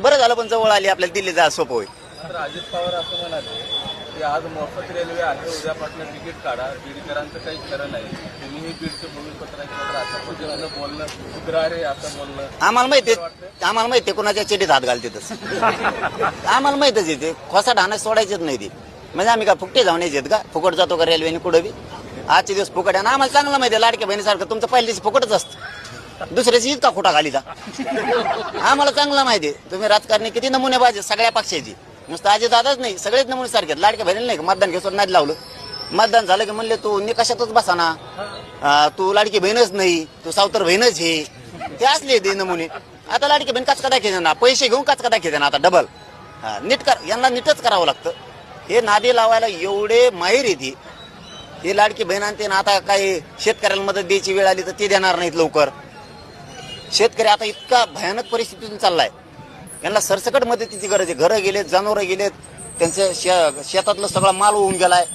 बरं झालं पण जवळ आली आपल्याला दिल्ली जा सोपं होईल. तर अजित पवार असं म्हणाले की आज मोफत रेल्वे आहे, उद्यापासून तिकीट काढा, बीडकरांचं काही खरं नाही, तुम्हीही बीडचं भूमिपत्र आहे, असं पद्धतीनं बोलणं उग्रारे असं बोलणं आम्हाला माहिती आहे कोणाच्या चिठीत हात घालते तसं आम्हाला माहितच येते. खोसा ढाणं सोडायचेच नाही ती. म्हणजे आम्ही का फुकटे जाऊन यायचे का? फुकट जातो का रेल्वेने कुठं बी? आजचे दिवस फुकट आहे. आणि आम्हाला चांगलं माहिती आहे लाडक्या बहिणीसारखं तुमचं पहिल्या दिवशी फुकटच असतं, दुसऱ्याची इतका खोटा घालीचा. आम्हाला चांगलं माहिती आहे तुम्ही राजकारणी किती नमुने पाहिजे सगळ्या पक्षाची. नुसतं आजी दादाच नाही, सगळेच नमुने सारखे आहेत. लाडक्या बहिणीला नाही का मतदान घेऊन नाही लावलं? मतदान झालं की म्हणले तू निकषातच बसा ना, तू लाडकी बहीणच नाही, तू सावतर बहीणच हे. ते असले ते नमुने. आता लाडकी बहीण काचका दाखवते ना, पैसे घेऊन काचका दाखवते ना आता डबल. नीट कर, यांना नीटच करावं लागतं. हे नादी लावायला एवढे माहीर येते. हे लाडकी बहीण आणते ना, आता काही शेतकऱ्याला मदत द्यायची वेळ आली तर ते देणार नाहीत लवकर. शेतकरी आता इतका भयानक परिस्थितीतून चाललाय, यांना सरसकट मदतीची गरज आहे. घरं गेलेत, जनावरं गेलेत, त्यांच्या शेतातलं सगळा माल होऊन गेलाय.